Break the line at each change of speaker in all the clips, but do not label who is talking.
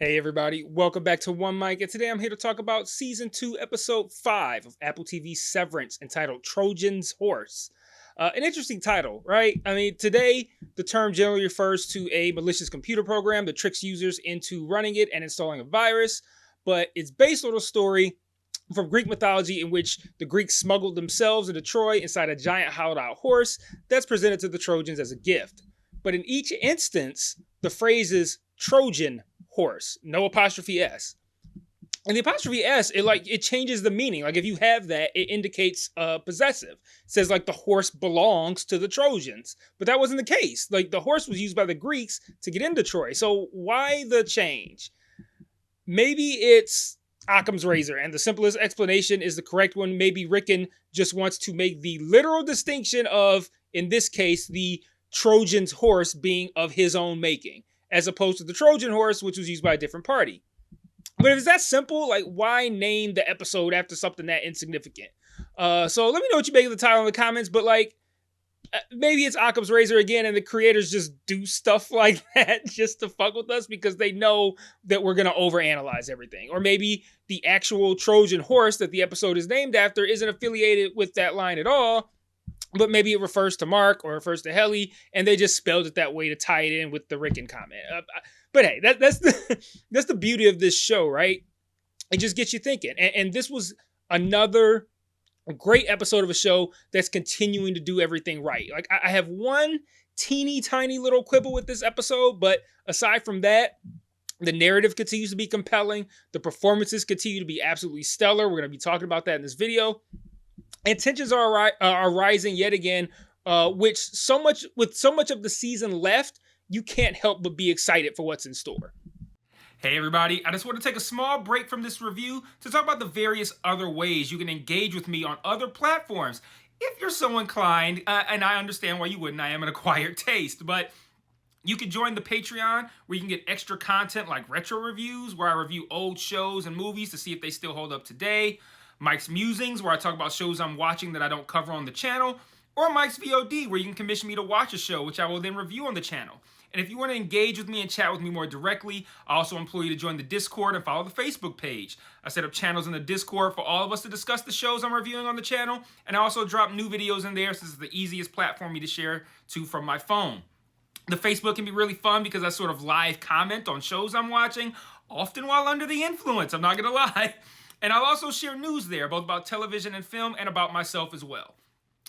Hey everybody, welcome back to One Mic, and today I'm here to talk about Season 2, Episode 5 of Apple TV's Severance, entitled Trojan's Horse. An interesting title, right? I mean, today, the term generally refers to a malicious computer program that tricks users into running it and installing a virus, but it's based on a story from Greek mythology in which the Greeks smuggled themselves into Troy inside a giant hollowed-out horse that's presented to the Trojans as a gift. But in each instance, the phrase is Trojan horse, no apostrophe S. And the apostrophe S, it changes the meaning. Like if you have that, it indicates possessive. It says like the horse belongs to the Trojans. But that wasn't the case. Like the horse was used by the Greeks to get into Troy. So why the change? Maybe it's Occam's razor, and the simplest explanation is the correct one. Maybe Rickon just wants to make the literal distinction of, in this case, the Trojan's horse being of his own making, as opposed to the Trojan horse, which was used by a different party. But if it's that simple, like, why name the episode after something that insignificant? So let me know what you make of the title in the comments, but, like, maybe it's Occam's razor again, and the creators just do stuff like that just to fuck with us because they know that we're going to overanalyze everything. Or maybe the actual Trojan horse that the episode is named after isn't affiliated with that line at all, but maybe it refers to Mark or refers to Helly, and they just spelled it that way to tie it in with the Rickon comment. But hey, that's the beauty of this show, right? It just gets you thinking. And this was another great episode of a show that's continuing to do everything right. Like, I have one teeny tiny little quibble with this episode, but aside from that, the narrative continues to be compelling. The performances continue to be absolutely stellar. We're going to be talking about that in this video. And tensions are rising yet again, with so much of the season left, you can't help but be excited for what's in store. Hey everybody, I just want to take a small break from this review to talk about the various other ways you can engage with me on other platforms. If you're so inclined, and I understand why you wouldn't, I am an acquired taste, but you can join the Patreon where you can get extra content like retro reviews, where I review old shows and movies to see if they still hold up today. Mike's Musings, where I talk about shows I'm watching that I don't cover on the channel, or Mike's VOD, where you can commission me to watch a show, which I will then review on the channel. And if you want to engage with me and chat with me more directly, I also implore you to join the Discord and follow the Facebook page. I set up channels in the Discord for all of us to discuss the shows I'm reviewing on the channel, and I also drop new videos in there since it's the easiest platform for me to share to from my phone. The Facebook can be really fun because I sort of live comment on shows I'm watching, often while under the influence, I'm not going to lie. And I'll also share news there, both about television and film, and about myself as well.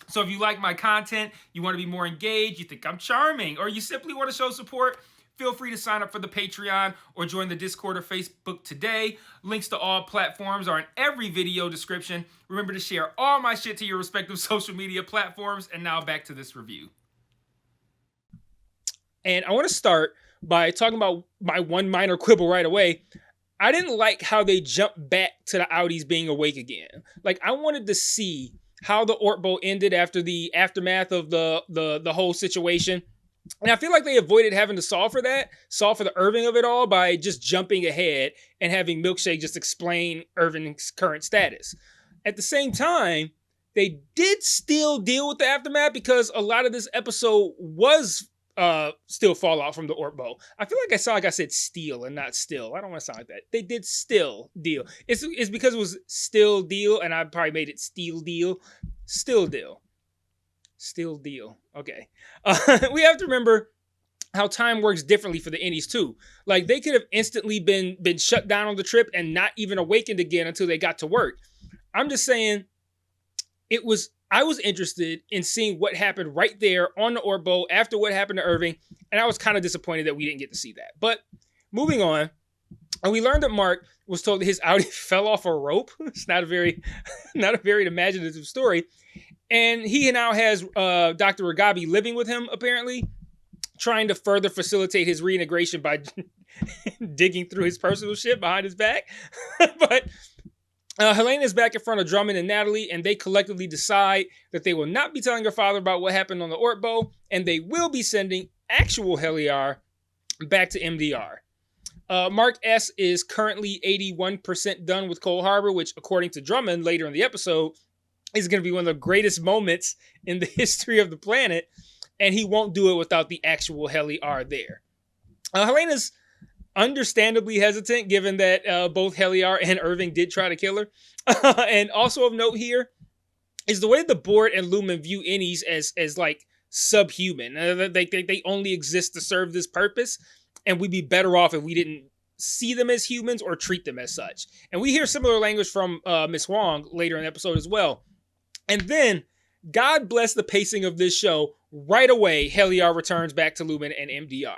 So if you like my content, you want to be more engaged, you think I'm charming, or you simply want to show support, feel free to sign up for the Patreon or join the Discord or Facebook today. Links to all platforms are in every video description. Remember to share all my shit to your respective social media platforms. And now back to this review. And I want to start by talking about my one minor quibble right away. I didn't like how they jumped back to the Audis being awake again. Like, I wanted to see how the Ortbo ended after the aftermath of the whole situation. And I feel like they avoided having to solve for the Irving of it all by just jumping ahead and having Milkshake just explain Irving's current status. At the same time, they did still deal with the aftermath because a lot of this episode was still fallout from the Ortbo. I feel like I sound like I said steal and not still. I don't want to sound like that. They did still deal. It's because it was still deal, and I probably made it steal deal. Still deal. Still deal. Okay. We have to remember how time works differently for the Innies too. Like, they could have instantly been shut down on the trip and not even awakened again until they got to work. I'm just saying, I was interested in seeing what happened right there on the Ortbo after what happened to Irving, and I was kind of disappointed that we didn't get to see that. But moving on, and we learned that Mark was told that his Audi fell off a rope. It's not a very imaginative story. And he now has Dr. Ragabi living with him, apparently, trying to further facilitate his reintegration by digging through his personal shit behind his back. But Helena is back in front of Drummond and Natalie, and they collectively decide that they will not be telling her father about what happened on the Ortbo, and they will be sending actual Heliar back to MDR. Mark S. is currently 81% done with Cold Harbor, which, according to Drummond later in the episode, is going to be one of the greatest moments in the history of the planet, and he won't do it without the actual Heliar there. Helena's understandably hesitant given that both Heliar and Irving did try to kill her. And also of note here is the way the board and Lumen view innies as like subhuman. They only exist to serve this purpose, and we'd be better off if we didn't see them as humans or treat them as such. And we hear similar language from Miss Wong later in the episode as well. And then, God bless the pacing of this show, right away, Heliar returns back to Lumen and MDR.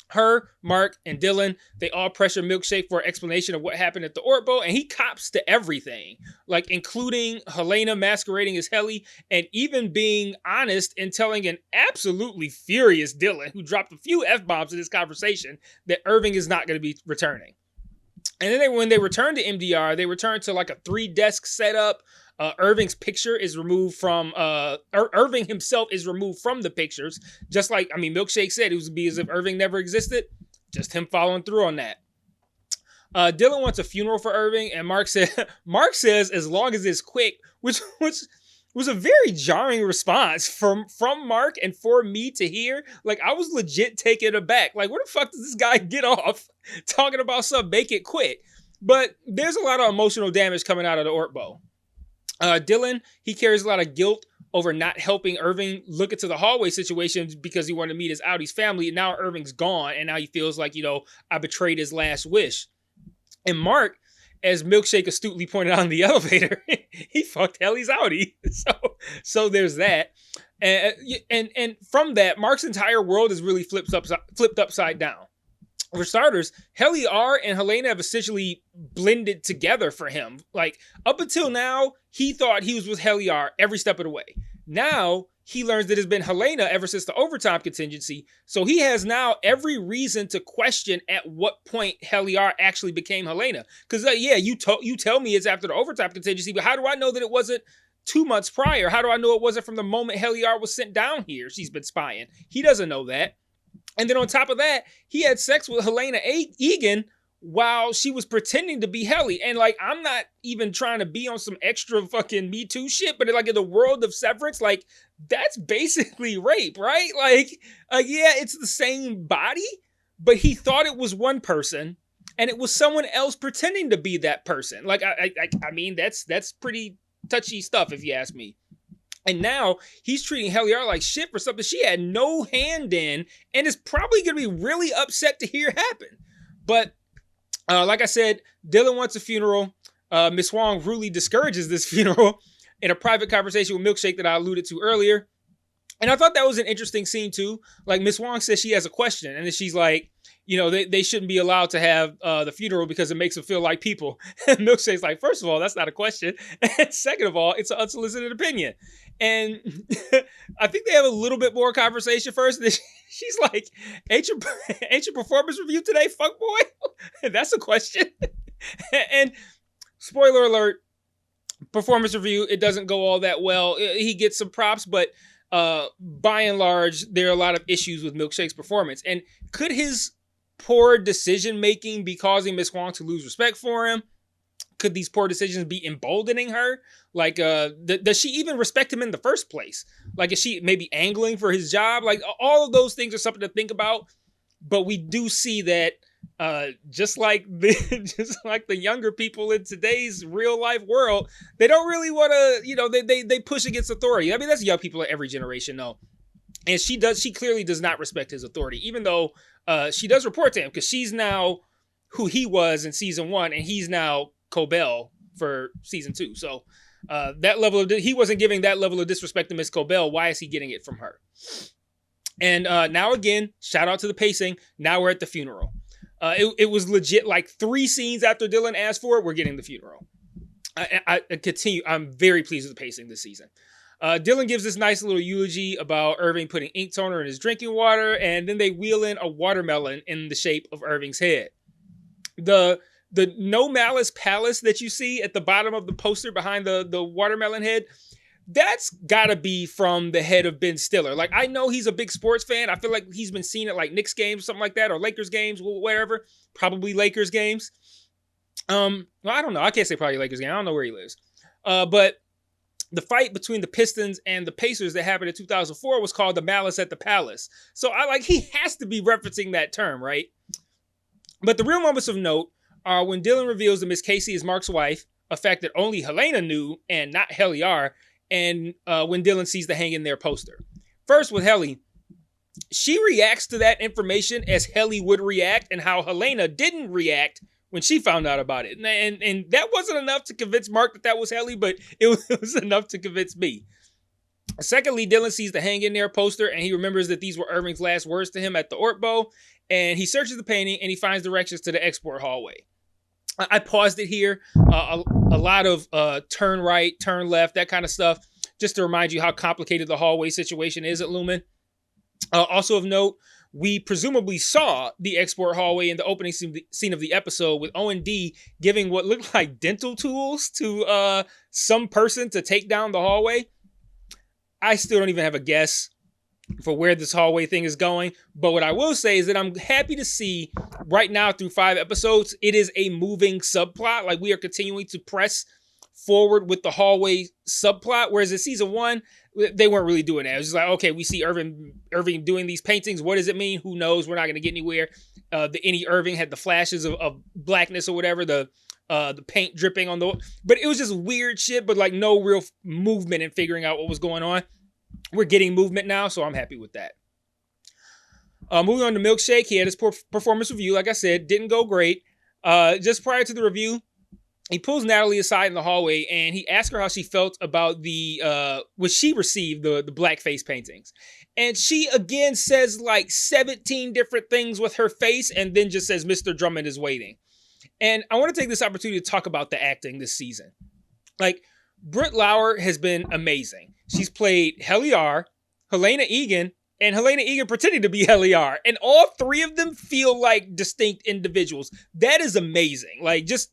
Her, Mark, and Dylan, they all pressure Milkshake for an explanation of what happened at the Ortbo, and he cops to everything, like including Helena masquerading as Heli, and even being honest and telling an absolutely furious Dylan, who dropped a few F-bombs in this conversation, that Irving is not going to be returning. And then when they return to MDR, they return to like a 3-desk setup. Irving's picture is removed from, Irving himself is removed from the pictures. Just like, Milkshake said, it would be as if Irving never existed. Just him following through on that. Dylan wants a funeral for Irving, and Mark says as long as it's quick, which was a very jarring response from Mark and for me to hear. Like, I was legit taken aback. Like, where the fuck does this guy get off talking about some make it quick? But there's a lot of emotional damage coming out of the Ortbo. Dylan, he carries a lot of guilt over not helping Irving look into the hallway situation because he wanted to meet his outies family. And now Irving's gone, and now he feels like, I betrayed his last wish. And Mark, as Milkshake astutely pointed out in the elevator, he fucked Helly's outie. So there's that. And from that, Mark's entire world is really flipped upside down. For starters, Heliar and Helena have essentially blended together for him. Like, up until now, he thought he was with Heliar every step of the way. Now, he learns that it's been Helena ever since the overtime contingency, so he has now every reason to question at what point Heliar actually became Helena. Because, you tell me it's after the overtime contingency, but how do I know that it wasn't 2 months prior? How do I know it wasn't from the moment Heliar was sent down here? She's been spying. He doesn't know that. And then on top of that, he had sex with Helena Egan while she was pretending to be Helly. And like, I'm not even trying to be on some extra fucking Me Too shit, but like in the world of Severance, like that's basically rape, right? Like, yeah, it's the same body, but he thought it was one person and it was someone else pretending to be that person. Like, that's pretty touchy stuff if you ask me. And now he's treating Heliar like shit for something she had no hand in and is probably going to be really upset to hear happen. But like I said, Dylan wants a funeral. Miss Wong rudely discourages this funeral in a private conversation with Milkshake that I alluded to earlier. And I thought that was an interesting scene too. Like, Miss Wong says she has a question, and then she's like, they shouldn't be allowed to have the funeral because it makes them feel like people. And Milkshake's like, first of all, that's not a question. And second of all, it's an unsolicited opinion. And I think they have a little bit more conversation first. And then she's like, ain't your performance review today, fuckboy? That's a question. And spoiler alert, performance review, it doesn't go all that well. He gets some props, but by and large, there are a lot of issues with Milkshake's performance. And could his poor decision making be causing Miss Wong to lose respect for him? Could these poor decisions be emboldening her? Like, does she even respect him in the first place? Like, is she maybe angling for his job? Like, all of those things are something to think about. But we do see that just like the younger people in today's real life world, they don't really want to, they push against authority. I mean, that's young people of every generation, though. And she clearly does not respect his authority, even though she does report to him, because she's now who he was in season 1, and he's now Cobell for season 2. So that level of he wasn't giving that level of disrespect to Miss Cobell. Why is he getting it from her? And now again, shout out to the pacing. Now we're at the funeral. It was legit like 3 scenes after Dylan asked for it, we're getting the funeral. I continue. I'm very pleased with the pacing this season. Dylan gives this nice little eulogy about Irving putting ink toner in his drinking water, and then they wheel in a watermelon in the shape of Irving's head. The No Malice Palace that you see at the bottom of the poster behind the watermelon head, that's gotta be from the head of Ben Stiller. Like, I know he's a big sports fan. I feel like he's been seen at like Knicks games, something like that, or Lakers games, whatever. Probably Lakers games. Well, I don't know. I can't say probably Lakers game. I don't know where he lives. But the fight between the Pistons and the Pacers that happened in 2004 was called the Malice at the Palace. So he has to be referencing that term, right? But the real moments of note are when Dylan reveals that Miss Casey is Mark's wife, a fact that only Helena knew and not Heliar, and when Dylan sees the Hang in There poster. First with Helly, she reacts to that information as Helly would react, and how Helena didn't react when she found out about it. And that wasn't enough to convince Mark that was Helly, but it was enough to convince me. Secondly, Dylan sees the Hang in There poster, and he remembers that these were Irving's last words to him at the Ortbo, and he searches the painting, and he finds directions to the export hallway. I paused it here. A lot of turn right, turn left, that kind of stuff, just to remind you how complicated the hallway situation is at Lumen. Also of note, we presumably saw the export hallway in the opening scene of the episode, with O&D giving what looked like dental tools to some person to take down the hallway. I still don't even have a guess for where this hallway thing is going. But what I will say is that I'm happy to see right now through 5 episodes, it is a moving subplot. Like, we are continuing to press forward with the hallway subplot. Whereas in season 1, they weren't really doing that. It was just like, okay, we see Irving doing these paintings. What does it mean? Who knows? We're not going to get anywhere. The Irving had the flashes of blackness or whatever, the paint dripping on the, but it was just weird shit, but like no real movement in figuring out what was going on. We're getting movement now, so I'm happy with that. Moving on to Milkshake, he had his performance review. Like I said, didn't go great. Just prior to the review, he pulls Natalie aside in the hallway, and he asks her how she felt about what she received, the blackface paintings. And she, again, says like 17 different things with her face, and then just says, Mr. Drummond is waiting. And I want to take this opportunity to talk about the acting this season. Like, Britt Lauer has been amazing. She's played Heliar, Helena Egan, and Helena Egan pretending to be Heliar. And all 3 of them feel like distinct individuals. That is amazing. Like, just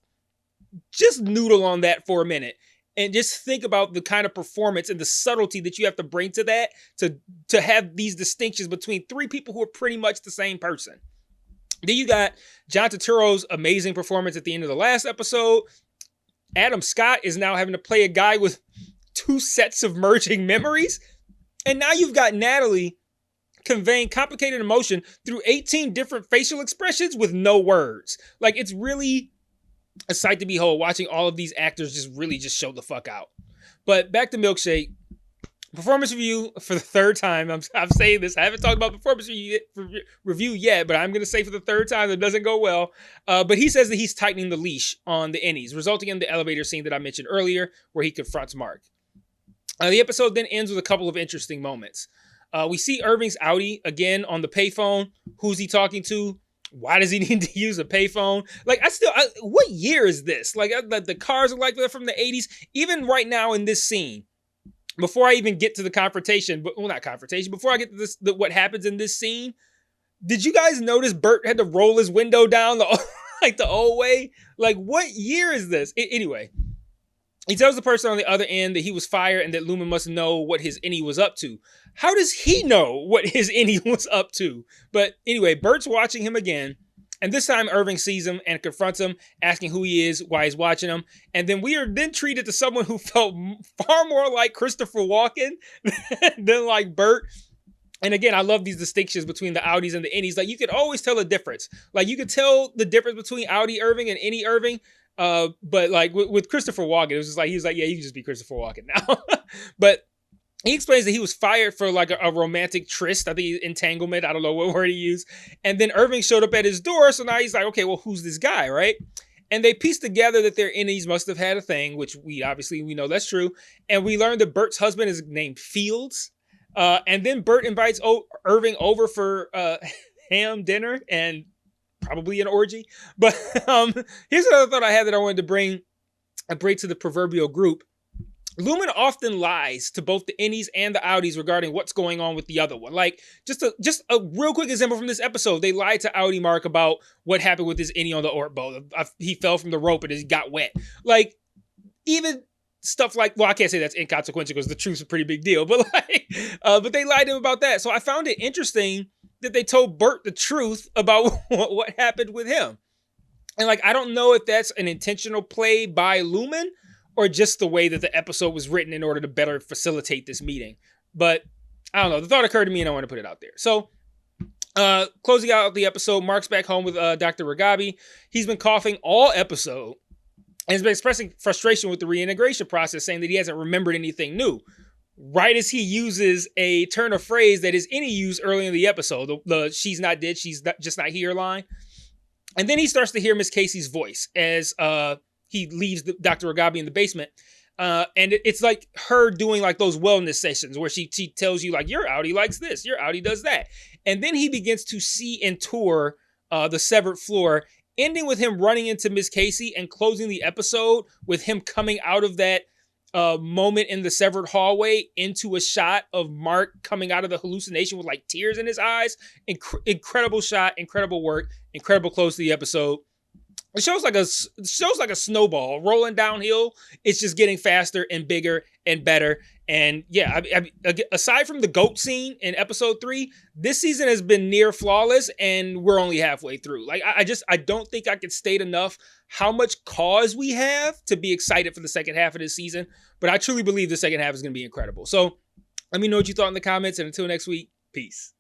noodle on that for a minute. And just think about the kind of performance and the subtlety that you have to bring to that to have these distinctions between 3 people who are pretty much the same person. Then you got John Turturro's amazing performance at the end of the last episode. Adam Scott is now having to play a guy with 2 sets of merging memories. And now you've got Natalie conveying complicated emotion through 18 different facial expressions with no words. Like, it's really a sight to behold watching all of these actors just show the fuck out. But back to Milkshake. Performance review for the 3rd time. I'm saying this. I haven't talked about performance review yet, but I'm going to say for the 3rd time that doesn't go well. But he says that he's tightening the leash on the innies, resulting in the elevator scene that I mentioned earlier, where he confronts Mark. The episode then ends with a couple of interesting moments. We see Irving's Audi again on the payphone. Who's he talking to? Why does he need to use a payphone? Like, what year is this? Like, the cars are like they're from the 80s. Even right now in this scene, before I even get to the confrontation, before I get to this, what happens in this scene, did you guys notice Bert had to roll his window down the old way? Like, what year is this? Anyway, he tells the person on the other end that he was fired and that Lumen must know what his innie was up to. How does he know what his innie was up to? But anyway, Bert's watching him again. And this time Irving sees him and confronts him, asking who he is, why he's watching him. And then we are then treated to someone who felt far more like Christopher Walken than like Bert. And again, I love these distinctions between the Audis and the innies. Like, you could always tell a difference. Like, you could tell the difference between Audi Irving and innie Irving. But like with Christopher Walken, it was just like, he was like, yeah, you can just be Christopher Walken now. But he explains that he was fired for like a romantic tryst. I think entanglement. I don't know what word he used. And then Irving showed up at his door. So now he's like, okay, well, who's this guy, right? And they pieced together that their innies must have had a thing, which we know that's true. And we learned that Bert's husband is named Fields. And then Bert invites Irving over for ham dinner and probably an orgy. But here's another thought I had that I wanted to bring to the proverbial group. Lumen often lies to both the innies and the Audis regarding what's going on with the other one. Like, just a real quick example from this episode. They lied to Audi Mark about what happened with his innie on the Ortbo. He fell from the rope and he got wet. Like, even stuff like, well, I can't say that's inconsequential because the truth's a pretty big deal. But but they lied to him about that. So I found it interesting that they told Bert the truth about what happened with him. And like, I don't know if that's an intentional play by Lumen or just the way that the episode was written in order to better facilitate this meeting. But I don't know. The thought occurred to me and I want to put it out there. So Closing out the episode, Mark's back home with Dr. Ragabi. He's been coughing all episode and has been expressing frustration with the reintegration process, saying that he hasn't remembered anything new. Right as he uses a turn of phrase that is any use early in the episode, the she's not dead, just not here line. And then he starts to hear Miss Casey's voice as he leaves Dr. Ragabi in the basement. And it's like her doing like those wellness sessions where she tells you like, your Audi likes this, your Audi does that. And then he begins to see and tour the severed floor, ending with him running into Miss Casey and closing the episode with him coming out of that moment in the severed hallway into a shot of Mark coming out of the hallucination with like tears in his eyes. Incredible shot, incredible work, incredible close to the episode. It shows like a snowball rolling downhill. It's just getting faster and bigger and better. And yeah, aside from the goat scene in episode 3, this season has been near flawless, and we're only halfway through. Like I don't think I could state enough how much cause we have to be excited for the second half of this season. But I truly believe the second half is going to be incredible. So let me know what you thought in the comments, and until next week, peace.